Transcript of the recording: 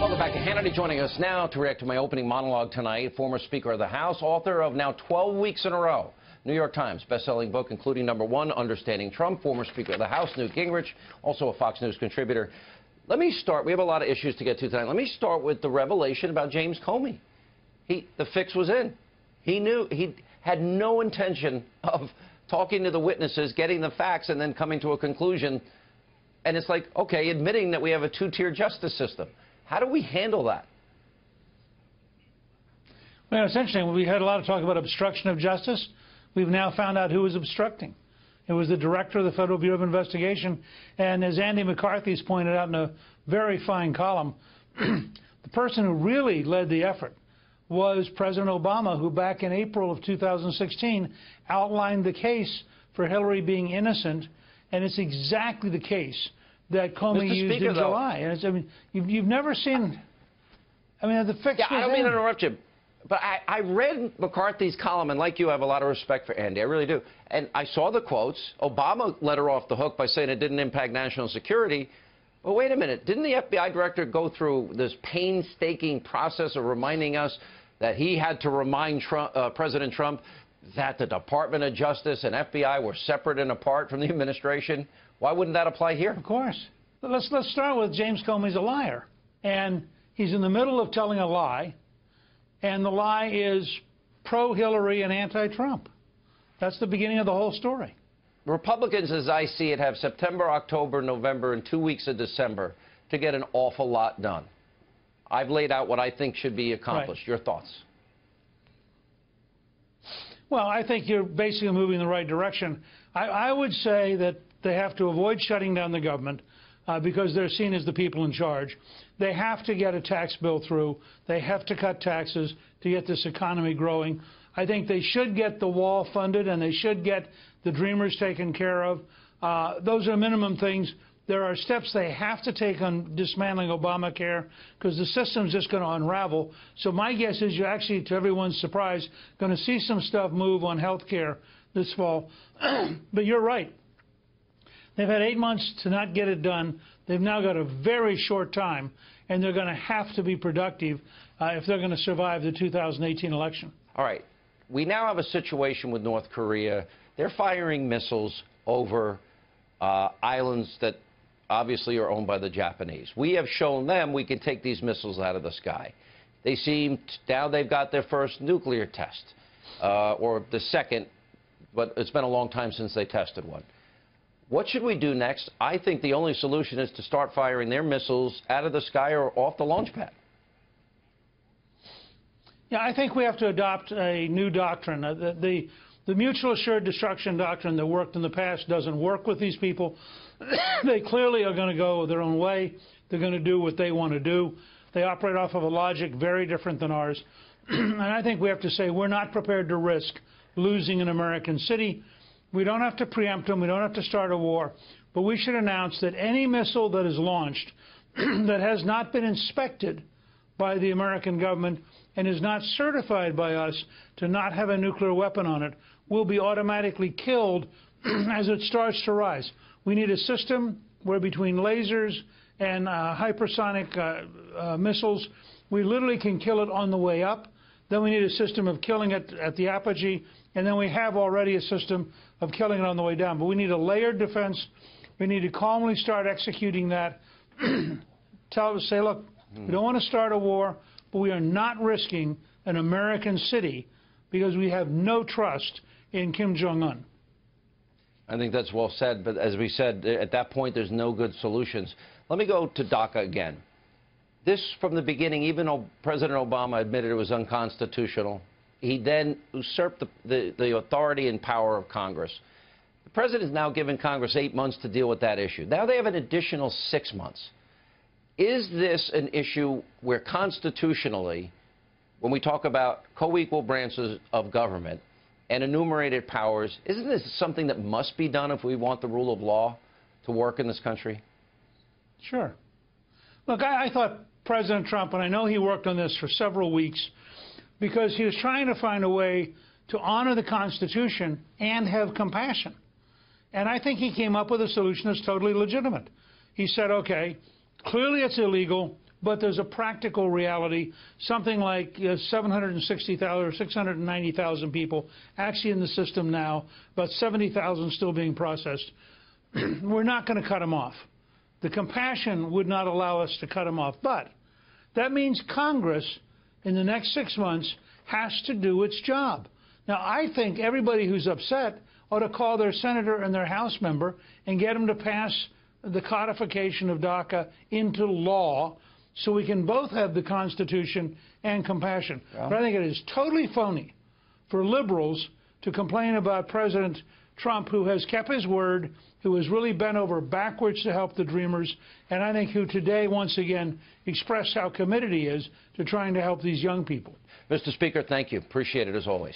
Welcome back to Hannity. Joining us now to react to my opening monologue tonight, former Speaker of the House, author of now 12 weeks in a row, New York Times best-selling book, including #1, Understanding Trump, former Speaker of the House, Newt Gingrich, also a Fox News contributor. Let me start. We have a lot of issues to get to tonight. Let me start with the revelation about James Comey. The fix was in. He knew. He had no intention of talking to the witnesses, getting the facts, and then coming to a conclusion. And it's like, okay, admitting that we have a two-tier justice system. How do we handle that? Well, essentially, we had a lot of talk about obstruction of justice. We've now found out who was obstructing. It was the director of the Federal Bureau of Investigation. And as Andy McCarthy's pointed out in a very fine column, the person who really led the effort was President Obama, who back in April of 2016 outlined the case for Hillary being innocent. And it's exactly the case that Comey used in July. And it's, I mean, you've never seen. I mean, the fix. Yeah, I don't mean to interrupt you, but I read McCarthy's column, and like you, I have a lot of respect for Andy. I really do. And I saw the quotes. Obama let her off the hook by saying it didn't impact national security. But wait a minute, didn't the FBI director go through this painstaking process of reminding us that he had to remind President Trump that the Department of Justice and FBI were separate and apart from the administration? Why wouldn't that apply here? Of course. Let's start with James Comey's a liar. And he's in the middle of telling a lie. And the lie is pro-Hillary and anti-Trump. That's the beginning of the whole story. Republicans, as I see it, have September, October, November, and 2 weeks of December to get an awful lot done. I've laid out what I think should be accomplished. Right. Your thoughts? Well, I think you're basically moving in the right direction. I would say that they have to avoid shutting down the government because they're seen as the people in charge. They have to get a tax bill through. They have to cut taxes to get this economy growing. I think they should get the wall funded, and they should get the Dreamers taken care of. Those are minimum things. There are steps they have to take on dismantling Obamacare because the system's just going to unravel. So my guess is you're actually, to everyone's surprise, going to see some stuff move on health care this fall. But you're right. They've had 8 months to not get it done. They've now got a very short time, and they're going to have to be productive if they're going to survive the 2018 election. All right. We now have a situation with North Korea. They're firing missiles over islands that obviously are owned by the Japanese. We have shown them we can take these missiles out of the sky. They seem, now they've got their first nuclear test, or the second, but it's been a long time since they tested one. What should we do next? I think the only solution is to start firing their missiles out of the sky or off the launch pad. Yeah, I think we have to adopt a new doctrine. The mutual assured destruction doctrine that worked in the past doesn't work with these people. They clearly are going to go their own way. They're going to do what they want to do. They operate off of a logic very different than ours. And I think we have to say we're not prepared to risk losing an American city. We don't have to preempt them. We don't have to start a war. But we should announce that any missile that is launched that has not been inspected by the American government and is not certified by us to not have a nuclear weapon on it will be automatically killed as it starts to rise. We need a system where between lasers and hypersonic missiles, we literally can kill it on the way up. Then we need a system of killing it at the apogee, and then we have already a system of killing it on the way down. But we need a layered defense. We need to calmly start executing that. Say, look, we don't want to start a war, but we are not risking an American city because we have no trust in Kim Jong-un. I think that's well said, but as we said, at that point, there's no good solutions. Let me go to DACA again. This, from the beginning, even though President Obama admitted it was unconstitutional, he then usurped the authority and power of Congress. The president has now given Congress 8 months to deal with that issue. Now they have an additional 6 months. Is this an issue where constitutionally, when we talk about co-equal branches of government and enumerated powers, isn't this something that must be done if we want the rule of law to work in this country? Sure. Look, I thought President Trump, and I know he worked on this for several weeks, because he was trying to find a way to honor the Constitution and have compassion. And I think he came up with a solution that's totally legitimate. He said, okay, clearly it's illegal. but there's a practical reality. Something like 760,000 or 690,000 people actually in the system now, about 70,000 still being processed. We're not going to cut them off. The compassion would not allow us to cut them off. But that means Congress, in the next 6 months, has to do its job. Now, I think everybody who's upset ought to call their senator and their House member and get them to pass the codification of DACA into law so we can both have the Constitution and compassion. Yeah. But I think it is totally phony for liberals to complain about President Trump, who has kept his word, who has really bent over backwards to help the Dreamers, and I think who today once again expressed how committed he is to trying to help these young people. Mr. Speaker, thank you. Appreciate it as always.